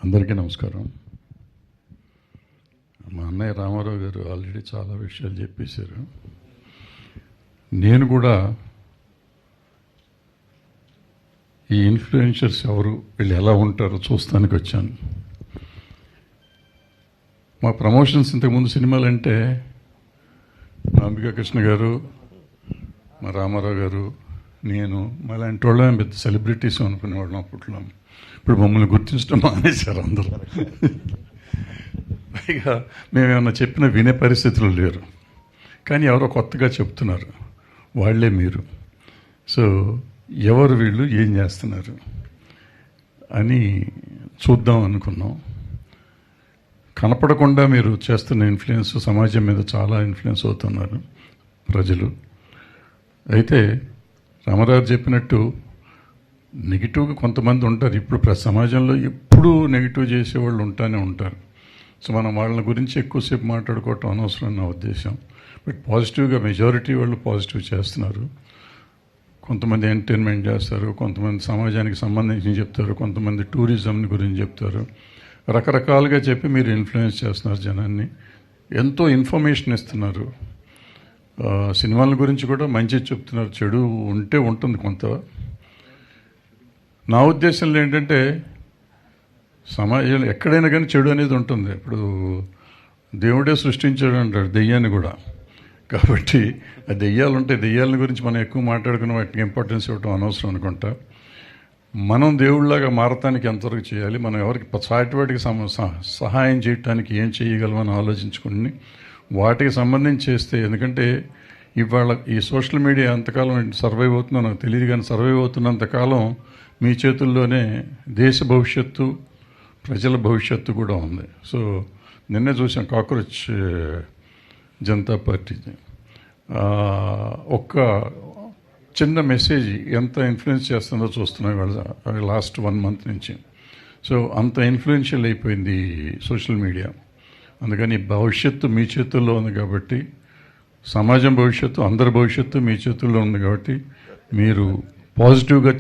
అందరికీ నమస్కారం. మా అన్నయ్య రామారావు గారు ఆల్రెడీ చాలా విషయాలు చెప్పేశారు. నేను కూడా ఈ ఇన్ఫ్లుయెన్సర్స్ ఎవరు, వీళ్ళు ఎలా ఉంటారో చూస్తానికి వచ్చాను. మా ప్రమోషన్స్ ఇంతకుముందు సినిమాలు అంటే మా అంబికా కృష్ణ గారు, మా రామారావు గారు, నేను మాలాంటి వాళ్ళం పెద్ద సెలబ్రిటీస్ అనుకునేవాళ్ళం అప్పట్లో. ఇప్పుడు మమ్మల్ని గుర్తించడం మానేశారు అందరూ. పైగా మేమేమన్నా చెప్పినా వినే పరిస్థితులు లేరు. కానీ ఎవరో కొత్తగా చెప్తున్నారు, వాళ్ళే మీరు. సో ఎవరు వీళ్ళు, ఏం చేస్తున్నారు అని చూద్దాం అనుకున్నాం. కనపడకుండా మీరు చేస్తున్న ఇన్ఫ్లుయెన్స్ సమాజం మీద చాలా ఇన్ఫ్లుయెన్స్ అవుతున్నారు ప్రజలు. అయితే రామారావు చెప్పినట్టు నెగిటివ్గా కొంతమంది ఉంటారు. ఇప్పుడు సమాజంలో ఎప్పుడూ నెగిటివ్ చేసేవాళ్ళు ఉంటానే ఉంటారు. సో మనం వాళ్ళ గురించి ఎక్కువసేపు మాట్లాడుకోవటం అనవసరం నా ఉద్దేశం. బట్ పాజిటివ్గా మెజారిటీ వాళ్ళు పాజిటివ్ చేస్తున్నారు. కొంతమంది ఎంటర్టైన్మెంట్ చేస్తారు, కొంతమంది సమాజానికి సంబంధించి చెప్తారు, కొంతమంది టూరిజం గురించి చెప్తారు. రకరకాలుగా చెప్పి మీరు ఇన్ఫ్లుయెన్స్ చేస్తున్నారు జనాన్ని, ఎంతో ఇన్ఫర్మేషన్ ఇస్తున్నారు. సినిమాల గురించి కూడా మంచి చెప్తున్నారు, చెడు ఉంటే ఉంటుంది కొంత. నా ఉద్దేశంలో ఏంటంటే సమాజంలో ఎక్కడైనా కానీ చెడు అనేది ఉంటుంది. ఇప్పుడు దేవుడే సృష్టించాడు అంటాడు దెయ్యాన్ని కూడా. కాబట్టి ఆ దెయ్యాలు ఉంటాయి, దెయ్యాల గురించి మనం ఎక్కువ మాట్లాడుకున్న వాటికి ఇంపార్టెన్స్ ఇవ్వటం అనవసరం అనుకుంటా. మనం దేవుళ్ళలాగా మారటానికి ఎంతవరకు చేయాలి, మనం ఎవరికి సాటి వాటికి సహాయం చేయటానికి ఏం చేయగలమని ఆలోచించుకుని వాటికి సంబంధించి చేస్తే. ఎందుకంటే ఇవాళ ఈ సోషల్ మీడియా ఎంతకాలం సర్వైవ్ అవుతుందో నాకు తెలియదు, కానీ సర్వైవ్ అవుతున్నంతకాలం మీ చేతుల్లోనే దేశ భవిష్యత్తు, ప్రజల భవిష్యత్తు కూడా ఉంది. సో నిన్నే చూసాం కాక్రోచ్ జనతా పార్టీ ఒక్క చిన్న మెసేజ్ ఎంత ఇన్ఫ్లుయెన్స్ చేస్తుందో చూస్తున్నాం వాళ్ళ లాస్ట్ 1 month నుంచి. సో అంత ఇన్ఫ్లుయెన్షియల్ అయిపోయింది సోషల్ మీడియా. అందుకని భవిష్యత్తు మీ చేతుల్లో ఉంది కాబట్టి, సమాజం భవిష్యత్తు, అందరి భవిష్యత్తు మీ చేతుల్లో ఉంది కాబట్టి మీరు పాజిటివ్గా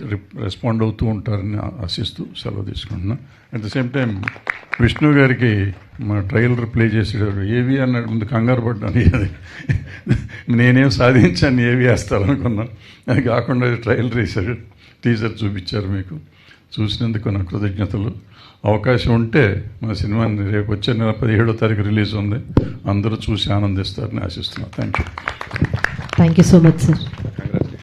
రెస్పాండ్ అవుతూ ఉంటారని ఆశిస్తూ సెలవు తీసుకుంటున్నా. At the same time Vishnu గారికి మా ట్రైలర్ ప్లే చేసేవారు. ఏవి అన్నాడు, ముందు కంగారు పడ్డాను, నేనేం సాధించాను ఏవి వేస్తారనుకున్నాను. అది కాకుండా ట్రైలర్ వేశారు, టీజర్ చూపించారు. మీకు చూసినందుకు నా కృతజ్ఞతలు. అవకాశం ఉంటే మా సినిమాని రేపు వచ్చే నెల 17వ తారీఖు రిలీజ్ ఉంది, అందరూ చూసి ఆనందిస్తారని ఆశిస్తున్నాను. Thank you so much sir.